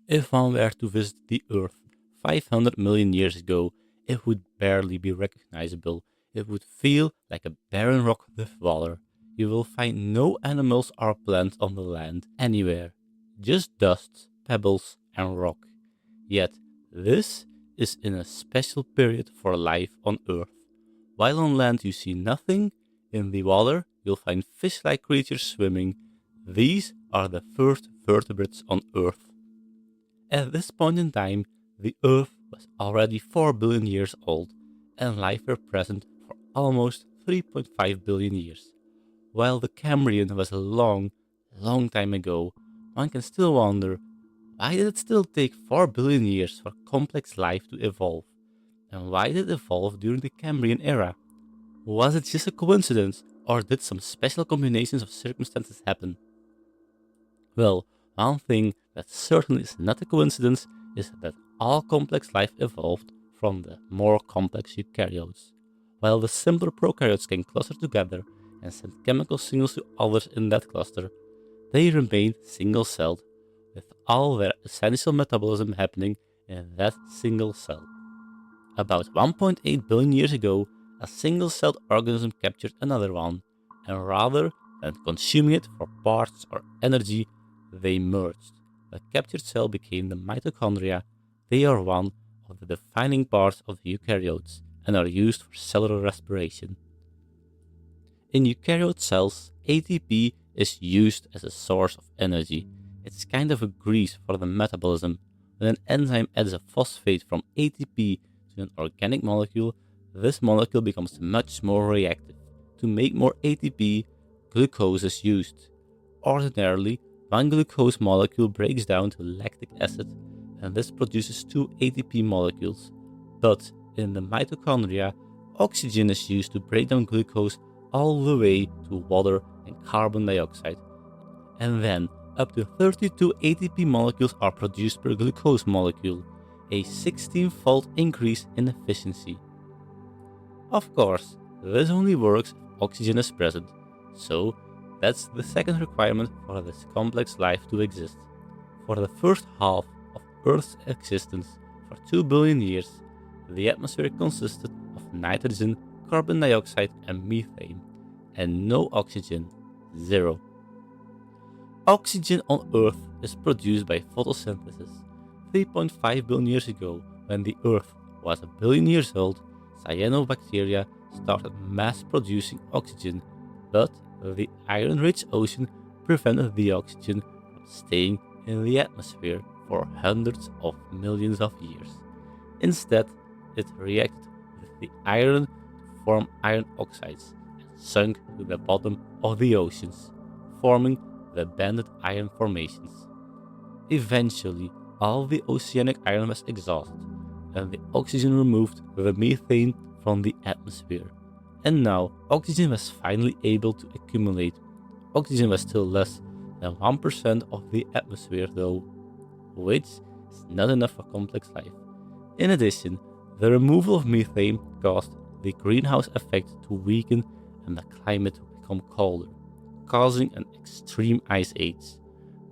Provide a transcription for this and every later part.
If one were to visit the Earth 500 million years ago, it would barely be recognizable. It would feel like a barren rock with water. You will find no animals or plants on the land anywhere, just dust, pebbles, and rock. Yet, this is in a special period for life on Earth. While on land you see nothing, in the water you'll find fish like creatures swimming. These are the first vertebrates on Earth. At this point in time, the Earth was already 4 billion years old, and life were present for almost 3.5 billion years. While the Cambrian was a long, long time ago, one can still wonder, why did it still take 4 billion years for complex life to evolve? And why did it evolve during the Cambrian era? Was it just a coincidence, or did some special combinations of circumstances happen? Well, one thing that certainly is not a coincidence is that all complex life evolved from the more complex eukaryotes. While the simpler prokaryotes can cluster together and send chemical signals to others in that cluster, they remain single-celled, with all their essential metabolism happening in that single cell. About 1.8 billion years ago, a single-celled organism captured another one, and rather than consuming it for parts or energy, they merged. The captured cell became the mitochondria. They are one of the defining parts of eukaryotes and are used for cellular respiration. In eukaryote cells, ATP is used as a source of energy. It's kind of a grease for the metabolism. When an enzyme adds a phosphate from ATP to an organic molecule, this molecule becomes much more reactive. To make more ATP, glucose is used. Ordinarily, one glucose molecule breaks down to lactic acid, and this produces two ATP molecules. But in the mitochondria, oxygen is used to break down glucose all the way to water and carbon dioxide. And then, up to 32 ATP molecules are produced per glucose molecule, a 16-fold increase in efficiency. Of course, this only works if oxygen is present, so that's the second requirement for this complex life to exist. For the first half of Earth's existence, for 2 billion years, the atmosphere consisted of nitrogen, carbon dioxide, and methane, and no oxygen, zero. Oxygen on Earth is produced by photosynthesis. 3.5 billion years ago, when the Earth was a billion years old, cyanobacteria started mass producing oxygen, but the iron-rich ocean prevented the oxygen from staying in the atmosphere for hundreds of millions of years. Instead, it reacted with the iron to form iron oxides and sunk to the bottom of the oceans, forming the banded iron formations. Eventually, all the oceanic iron was exhausted, and the oxygen removed the methane from the atmosphere. And now, oxygen was finally able to accumulate. Oxygen was still less than 1% of the atmosphere though, which is not enough for complex life. In addition, the removal of methane caused the greenhouse effect to weaken and the climate to become colder, causing an extreme ice age,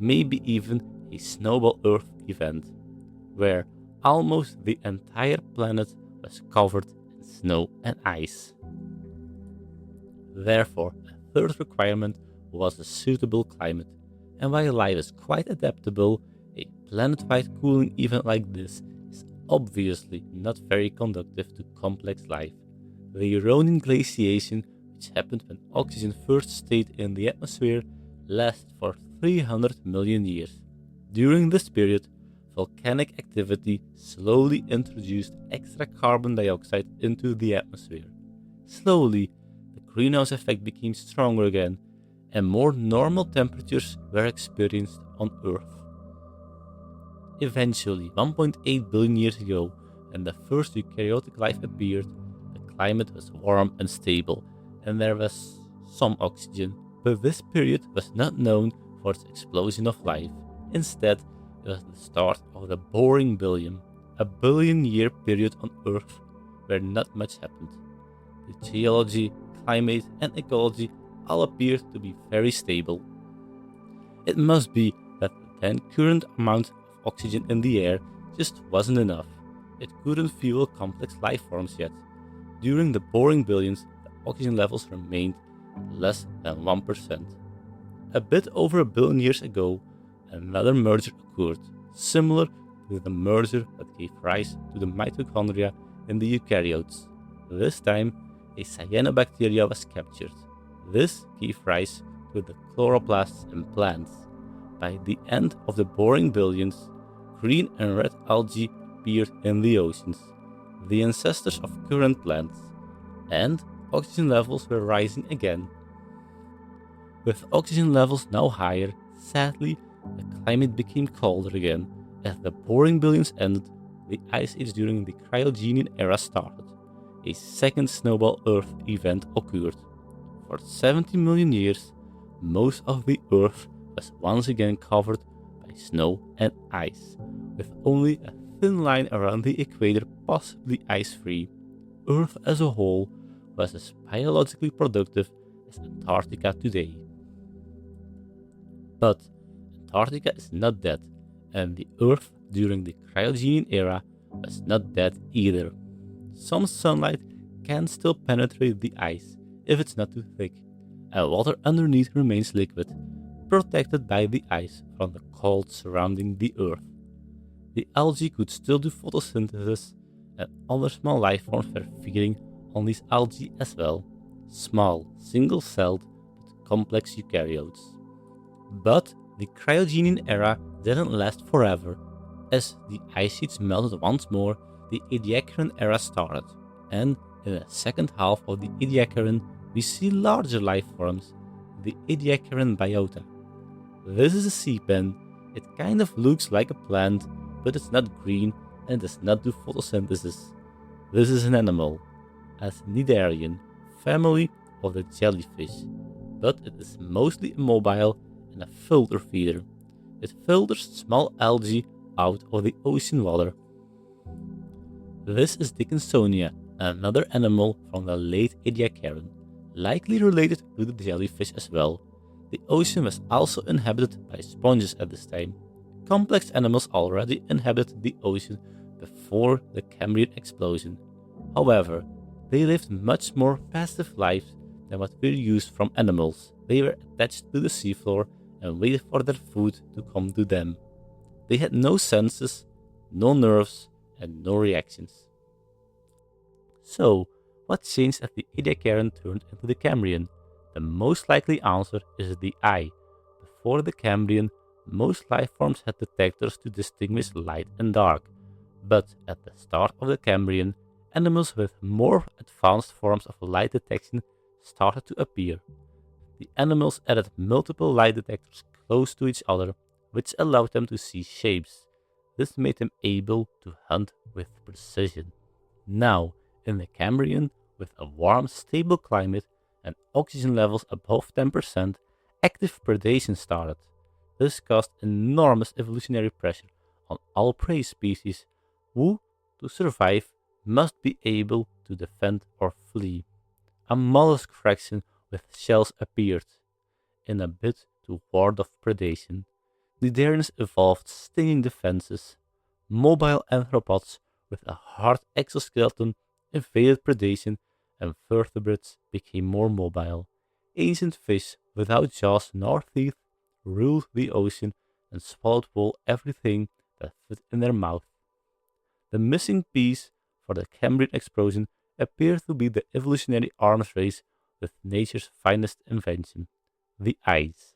maybe even a Snowball Earth event, where almost the entire planet was covered in snow and ice. Therefore, a third requirement was a suitable climate, and while life is quite adaptable, a planet-wide cooling event like this is obviously not very conducive to complex life. The Euronian glaciation, which happened when oxygen first stayed in the atmosphere, lasted for 300 million years. During this period, volcanic activity slowly introduced extra carbon dioxide into the atmosphere. Slowly, the greenhouse effect became stronger again, and more normal temperatures were experienced on Earth. Eventually, 1.8 billion years ago, when the first eukaryotic life appeared, the climate was warm and stable, and there was some oxygen, but this period was not known for its explosion of life. Instead, it was the start of the boring billion, a billion-year period on Earth where not much happened. The geology, climate, and ecology all appeared to be very stable. It must be that the then current amount of oxygen in the air just wasn't enough. It couldn't fuel complex life forms yet. During the boring billions, the oxygen levels remained less than 1%. A bit over a billion years ago, another merger occurred, similar to the merger that gave rise to the mitochondria in the eukaryotes. This time, a cyanobacteria was captured. This gave rise to the chloroplasts in plants. By the end of the boring billions, green and red algae appeared in the oceans, the ancestors of current plants, and oxygen levels were rising again. With oxygen levels now higher, sadly, the climate became colder again. As the boring billions ended, the ice age during the cryogenian era started. A second Snowball Earth event occurred. For 70 million years, most of the Earth was once again covered by snow and ice, with only a thin line around the equator possibly ice-free. Earth as a whole was as biologically productive as Antarctica today. But Antarctica is not dead, and the Earth during the cryogenian era was not dead either. Some sunlight can still penetrate the ice if it's not too thick, and water underneath remains liquid, protected by the ice from the cold surrounding the Earth. The algae could still do photosynthesis, and other small life forms were feeding on these algae as well. Small, single-celled, but complex eukaryotes. But the cryogenian era didn't last forever. As the ice sheets melted once more, the Ediacaran era started, and in the second half of the Ediacaran, we see larger life forms, the Ediacaran biota. This is a sea pen. It kind of looks like a plant, but it's not green and does not do photosynthesis. This is an animal, a cnidarian, family of the jellyfish, but it is mostly immobile and a filter feeder. It filters small algae out of the ocean water. This is Dickinsonia, another animal from the late Ediacaran, likely related to the jellyfish as well. The ocean was also inhabited by sponges at this time. Complex animals already inhabited the ocean before the Cambrian Explosion. However, they lived much more passive lives than what we're used from animals. They were attached to the seafloor and waited for their food to come to them. They had no senses, no nerves, and no reactions. So, what changed as the Ediacaran turned into the Cambrian? The most likely answer is the eye. Before the Cambrian, most life forms had detectors to distinguish light and dark. But at the start of the Cambrian, animals with more advanced forms of light detection started to appear. The animals added multiple light detectors close to each other, which allowed them to see shapes. This made them able to hunt with precision. Now, in the Cambrian, with a warm, stable climate and oxygen levels above 10%, active predation started. This caused enormous evolutionary pressure on all prey species, who, to survive, must be able to defend or flee. A mollusk fraction with shells appeared, in a bid to ward off predation. Cnidarians evolved stinging defenses. Mobile arthropods with a hard exoskeleton evaded predation, and vertebrates became more mobile. Ancient fish without jaws nor teeth ruled the ocean and swallowed whole everything that fit in their mouth. The missing piece for the Cambrian explosion appeared to be the evolutionary arms race with nature's finest invention, the eyes.